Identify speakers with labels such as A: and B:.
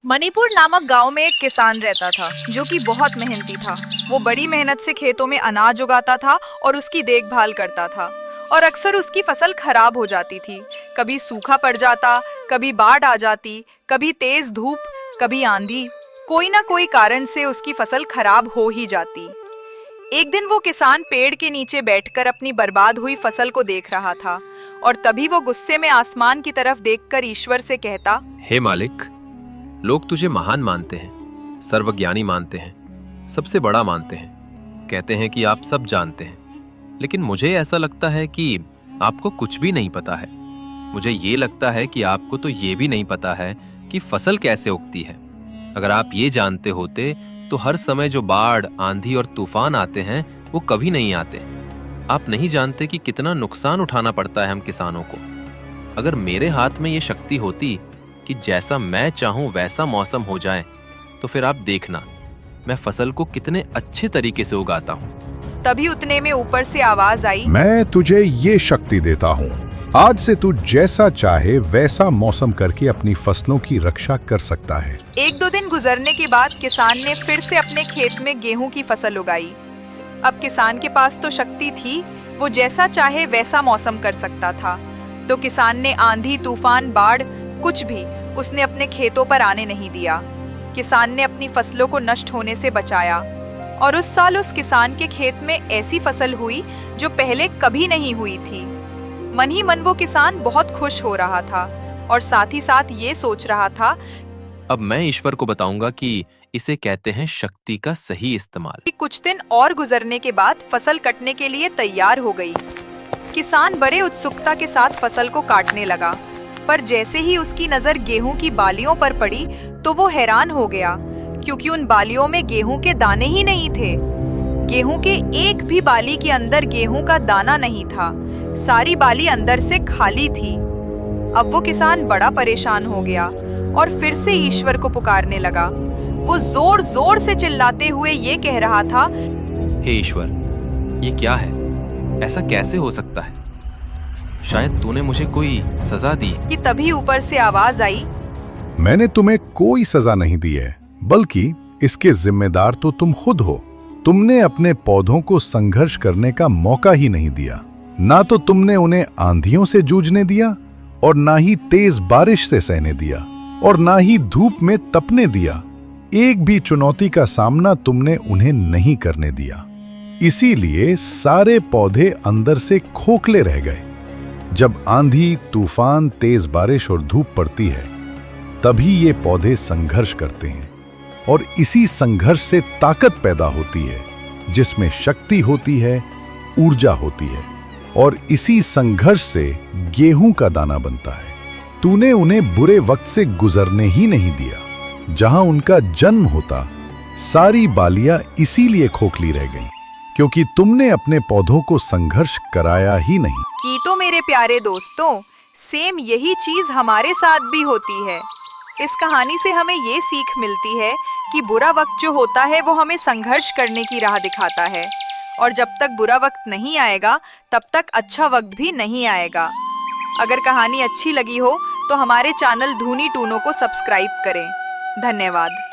A: मणिपुर नामक गांव में एक किसान रहता था जो कि बहुत मेहनती था। वो बड़ी मेहनत से खेतों में अनाज उगाता था और उसकी देखभाल करता था। और अक्सर उसकी फसल खराब हो जाती थी। कभी सूखा पड़ जाता, कभी बाढ़ आ जाती, कभी तेज धूप, कभी आंधी। कोई ना कोई कारण से उसकी फसल खराब हो ही जाती। एक दिन वो किसान पेड़ के नीचे बैठकर अपनी बर्बाद हुई फसल को देख रहा था और तभी वो गुस्से में आसमान की तरफ देखकर ईश्वर से कहता,
B: हे मालिक, लोग तुझे महान मानते हैं, सर्वज्ञानी मानते हैं, सबसे बड़ा मानते हैं, कहते हैं कि आप सब जानते हैं। लेकिन मुझे ऐसा लगता है कि आपको कुछ भी नहीं पता है। मुझे ये लगता है कि आपको तो ये भी नहीं पता है कि फसल कैसे उगती है। अगर आप ये जानते होते तो हर समय जो बाढ़, आंधी और तूफान आते हैं वो कभी नहीं आते। आप नहीं जानते कि कितना नुकसान उठाना पड़ता है हम किसानों को। अगर मेरे हाथ में ये शक्ति होती कि जैसा मैं चाहूं वैसा मौसम हो जाए, तो फिर आप देखना मैं फसल को कितने अच्छे तरीके से उगाता हूं।
A: तभी उतने में ऊपर से आवाज आई,
C: मैं तुझे ये शक्ति देता हूँ। आज से तू जैसा चाहे वैसा मौसम करके अपनी फसलों की रक्षा कर सकता है।
A: एक दो दिन गुजरने के बाद किसान ने फिर से अपने खेत में गेहूं की फसल उगाई। अब किसान के पास तो शक्ति थी, वो जैसा चाहे वैसा मौसम कर सकता था। तो किसान ने आंधी, तूफान, बाढ़, कुछ भी उसने अपने खेतों पर आने नहीं दिया। किसान ने अपनी फसलों को नष्ट होने से बचाया और उस साल उस किसान के खेत में ऐसी फसल हुई जो पहले कभी नहीं हुई थी। मन ही मन वो किसान बहुत खुश हो रहा था और साथ ही साथ ये सोच रहा था,
B: अब मैं ईश्वर को बताऊंगा कि इसे कहते हैं शक्ति का सही इस्तेमाल।
A: कि कुछ दिन और गुजरने के बाद फसल कटने के लिए तैयार हो गई। किसान बड़े उत्सुकता के साथ फसल को काटने लगा, पर जैसे ही उसकी नजर गेहूं की बालियों पर पड़ी तो वो हैरान हो गया, क्योंकि उन बालियों में गेहूं के दाने ही नहीं थे। गेहूं के एक भी बाली के अंदर गेहूं का दाना नहीं था। सारी बाली अंदर से खाली थी। अब वो किसान बड़ा परेशान हो गया और फिर से ईश्वर को पुकारने लगा। वो जोर जोर से चिल्लाते हुए ये कह रहा था,
B: हे ईश्वर, ये क्या है? ऐसा कैसे हो सकता है? शायद तूने मुझे कोई सजा दी।
A: कि तभी ऊपर से आवाज आई,
C: मैंने तुम्हें कोई सजा नहीं दी है, बल्कि इसके जिम्मेदार तो तुम खुद हो। तुमने अपने पौधों को संघर्ष करने का मौका ही नहीं दिया। ना तो तुमने उन्हें आंधियों से जूझने दिया और ना ही तेज बारिश से सहने दिया और ना ही धूप में तपने दिया। एक भी चुनौती का सामना तुमने उन्हें नहीं करने दिया। इसीलिए सारे पौधे अंदर से खोखले रह गए। जब आंधी, तूफान, तेज बारिश और धूप पड़ती है, तभी ये पौधे संघर्ष करते हैं और इसी संघर्ष से ताकत पैदा होती है, जिसमें शक्ति होती है, ऊर्जा होती है, और इसी संघर्ष से गेहूं का दाना बनता है। तूने उन्हें बुरे वक्त से गुजरने ही नहीं दिया। जहां उनका जन्म होता, सारी बालियां इसीलिए खोखली रह गईं, क्योंकि तुमने अपने पौधों को संघर्ष कराया ही नहीं।
A: कि तो मेरे प्यारे दोस्तों, सेम यही चीज हमारे साथ भी होती है। इस कहानी से हमें ये सीख मिलती है कि बुरा वक्त जो होता है वो हमें संघर्ष करने की राह दिखाता है, और जब तक बुरा वक्त नहीं आएगा तब तक अच्छा वक्त भी नहीं आएगा। अगर कहानी अच्छी लगी हो तो हमारे चैनल धूनी टूनो को सब्सक्राइब करें। धन्यवाद।